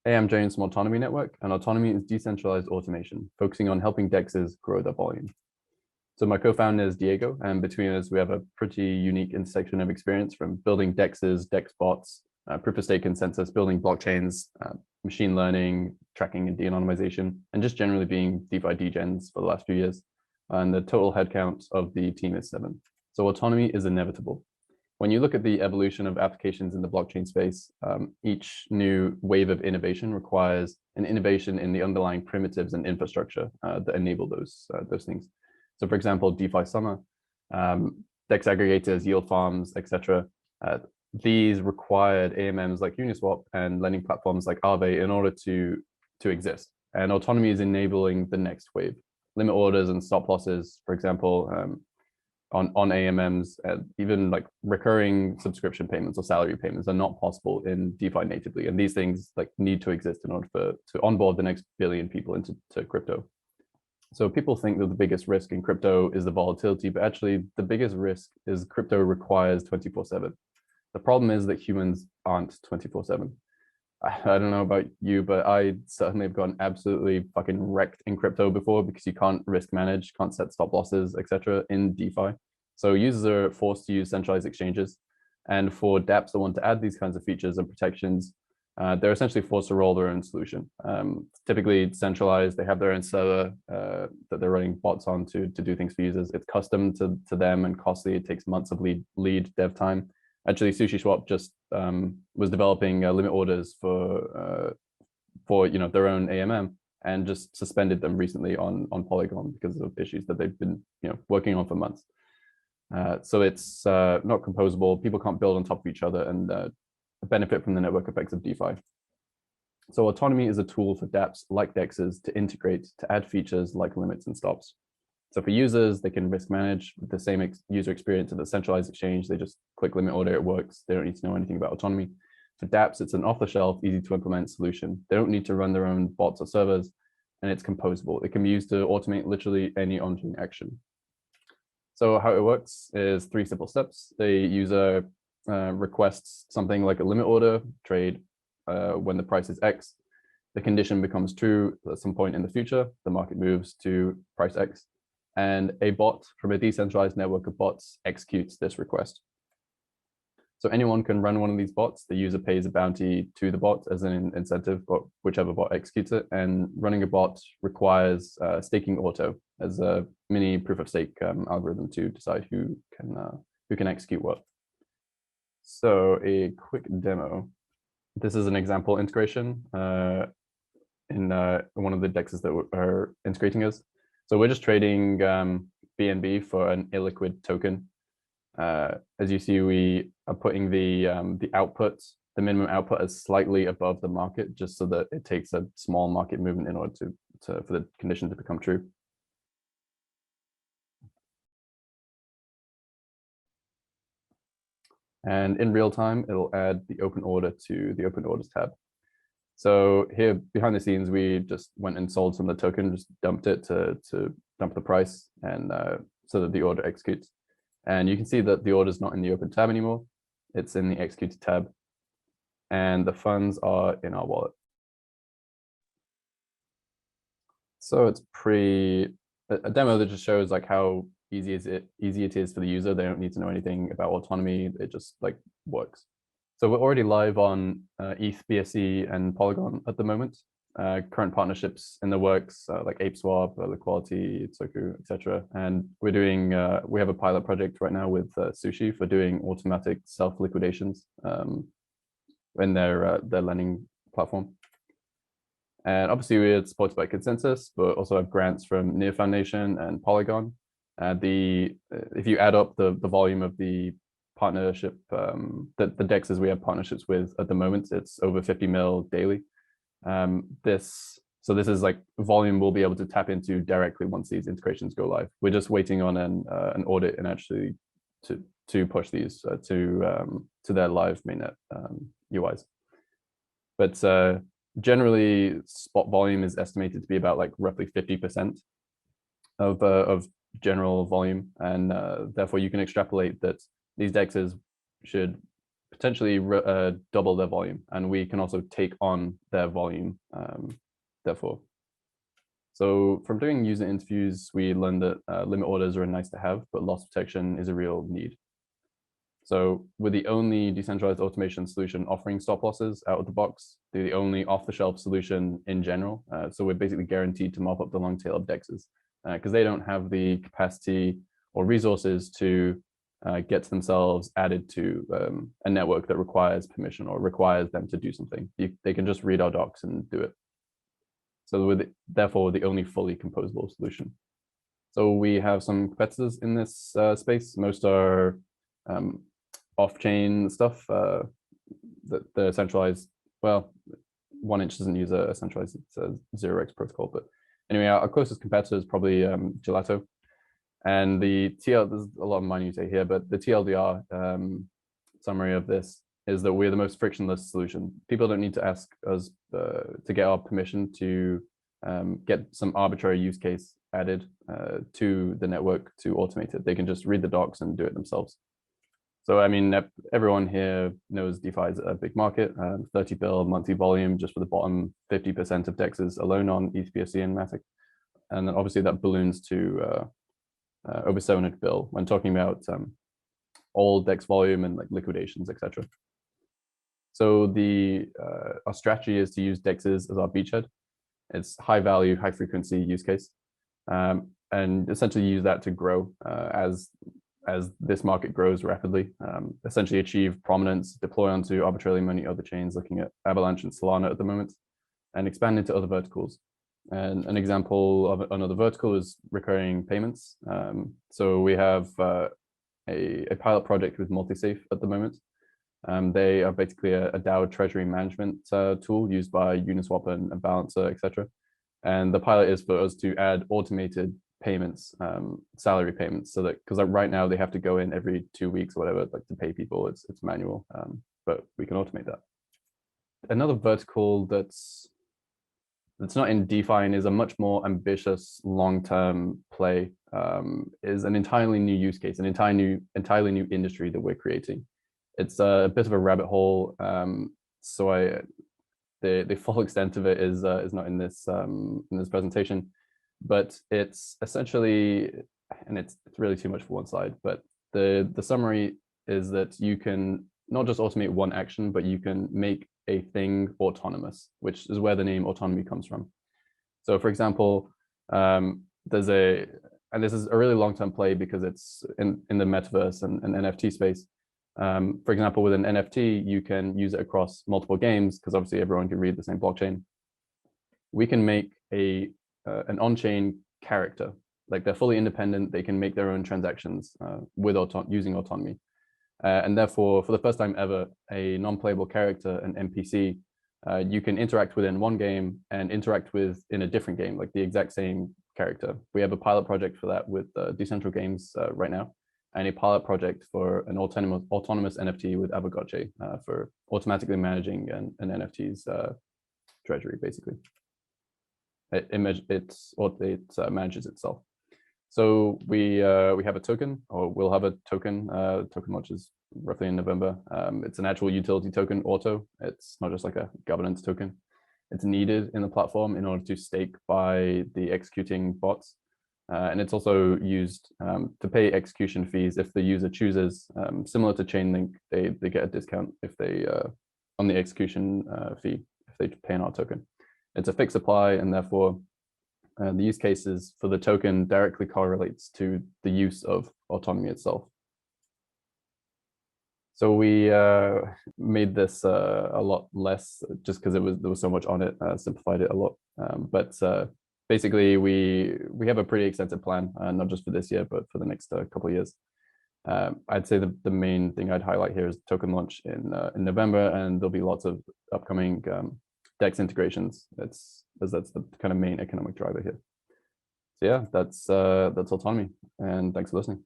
Hey, I'm James from Autonomy Network, and Autonomy is decentralized automation, focusing on helping DEXs grow their volume. So my co-founder is Diego, and between us, we have a pretty unique intersection of experience from building DEXs, DEX bots, proof of stake consensus, building blockchains, machine learning, tracking and de-anonymization, and just generally being DeFi degens for the last few years. And the total headcount of the team is 7. So autonomy is inevitable. When you look at the evolution of applications in the blockchain space, each new wave of innovation requires an innovation in the underlying primitives and infrastructure that enable those things. So for example, DeFi Summer, DEX aggregators, yield farms, etc. These required AMMs like Uniswap and lending platforms like Aave in order to exist. And autonomy is enabling the next wave. Limit orders and stop losses, for example, on AMMs, even like recurring subscription payments or salary payments are not possible in DeFi natively. And these things like need to exist in order to onboard the next billion people into crypto. So people think that the biggest risk in crypto is the volatility, but actually the biggest risk is crypto requires 24/7. The problem is that humans aren't 24/7. I don't know about you, but I certainly have gotten absolutely fucking wrecked in crypto before because you can't risk manage, can't set stop losses, etc. in DeFi. So users are forced to use centralized exchanges. And for dApps that want to add these kinds of features and protections, they're essentially forced to roll their own solution. Typically centralized, they have their own server that they're running bots on to do things for users. It's custom to them and costly. It takes months of lead dev time. Actually, SushiSwap just was developing limit orders for their own AMM and just suspended them recently on Polygon because of issues that they've been working on for months. So it's not composable. People can't build on top of each other and benefit from the network effects of DeFi. So autonomy is a tool for dApps like DEXs to integrate to add features like limits and stops. So for users, they can risk manage with the same user experience of the centralized exchange. They just click limit order, it works. They don't need to know anything about autonomy. For dApps, it's an off-the-shelf, easy to implement solution. They don't need to run their own bots or servers, and it's composable. It can be used to automate literally any on-chain action. So how it works is 3 simple steps. The user requests something like a limit order trade when the price is X. The condition becomes true at some point in the future. The market moves to price X. And a bot from a decentralized network of bots executes this request. So anyone can run one of these bots. The user pays a bounty to the bot as an incentive, for whichever bot executes it. And running a bot requires staking auto as a mini proof of stake algorithm to decide who can execute what. So a quick demo. This is an example integration in one of the DEXs that are integrating us. So we're just trading BNB for an illiquid token. As you see, we are putting the output, the minimum output, as slightly above the market, just so that it takes a small market movement in order for the condition to become true. And in real time, it'll add the open order to the open orders tab. So here behind the scenes, we just went and sold some of the token, just dumped it to dump the price, and so that the order executes. And you can see that the order is not in the open tab anymore. It's in the executed tab. And the funds are in our wallet. So it's a demo that just shows like how easy it is for the user. They don't need to know anything about autonomy. It just like works. So we're already live on ETH, BSC, and Polygon at the moment. Current partnerships in the works like ApeSwap, Liquidity, Soku, etc. And we're doing we have a pilot project right now with Sushi for doing automatic self-liquidations in their lending platform. And obviously we're supported by Consensus, but also have grants from Near Foundation and Polygon. If you add up the volume of the partnership, the DEXs we have partnerships with at the moment, it's over 50 mil daily. This is like volume we'll be able to tap into directly once these integrations go live. We're just waiting on an audit and actually to push these to their live mainnet UIs. But generally, spot volume is estimated to be about like roughly 50% of general volume, and therefore you can extrapolate that these DEXs should potentially double their volume, and we can also take on their volume, therefore. So from doing user interviews, we learned that limit orders are nice to have, but loss protection is a real need. So we're the only decentralized automation solution offering stop losses out of the box. They're the only off-the-shelf solution in general. So we're basically guaranteed to mop up the long tail of DEXs because they don't have the capacity or resources to get themselves added to a network that requires permission or requires them to do something. They can just read our docs and do it. So therefore, the only fully composable solution. So we have some competitors in this space. Most are off-chain stuff. The centralized, well, 1inch doesn't use a centralized, it's a 0x protocol. But anyway, our closest competitor is probably Gelato. And there's a lot of minutiae here, but the TLDR summary of this is that we're the most frictionless solution. People don't need to ask us to get our permission to get some arbitrary use case added to the network to automate it. They can just read the docs and do it themselves. So, I mean, everyone here knows DeFi is a big market, 30 bill monthly volume just for the bottom 50% of DEXs alone on ETHBSC and Matic. And then obviously that balloons to over 700 bill when talking about all DEX volume and like liquidations, etc. So our strategy is to use DEXs as our beachhead. It's high value, high frequency use case, and essentially use that to grow as this market grows rapidly, essentially achieve prominence, deploy onto arbitrarily many other chains, looking at Avalanche and Solana at the moment, and expand into other verticals. And an example of another vertical is recurring payments. So we have a pilot project with Multisafe at the moment. They are basically a DAO treasury management tool used by Uniswap and Balancer, etc. And the pilot is for us to add automated payments, salary payments, so that because right now they have to go in every 2 weeks or whatever, like to pay people. It's manual, but we can automate that. Another vertical that's not in DeFi and is a much more ambitious long-term play is an entirely new use case, an entirely new industry that we're creating. It's a bit of a rabbit hole, so the full extent of it is not in this presentation, but it's essentially, and it's really too much for one slide, but the summary is that you can not just automate one action, but you can make a thing autonomous, which is where the name autonomy comes from. So for example, and this is a really long-term play because it's in the Metaverse and NFT space. For example, with an NFT, you can use it across multiple games because obviously everyone can read the same blockchain. We can make an on-chain character, like they're fully independent. They can make their own transactions using autonomy. And therefore, for the first time ever, a non-playable character, an NPC, you can interact within one game and interact with in a different game, like the exact same character. We have a pilot project for that with Decentral Games right now, and a pilot project for an autonomous NFT with Avogotche for automatically managing an NFT's treasury, basically. It manages itself. So we have a token, or we'll have a token. Token launch is roughly in November. It's an actual utility token, Auto. It's not just like a governance token. It's needed in the platform in order to stake by the executing bots. And it's also used to pay execution fees if the user chooses, similar to Chainlink, they get a discount if they on the execution fee if they pay an our token. It's a fixed supply, and therefore the use cases for the token directly correlates to the use of autonomy itself. So we made this a lot less just because there was so much on it, simplified it a lot. But basically, we have a pretty extensive plan, not just for this year, but for the next couple of years. I'd say the main thing I'd highlight here is token launch in November, and there'll be lots of upcoming DEX integrations. That's the kind of main economic driver here. So yeah, that's autonomy, and thanks for listening.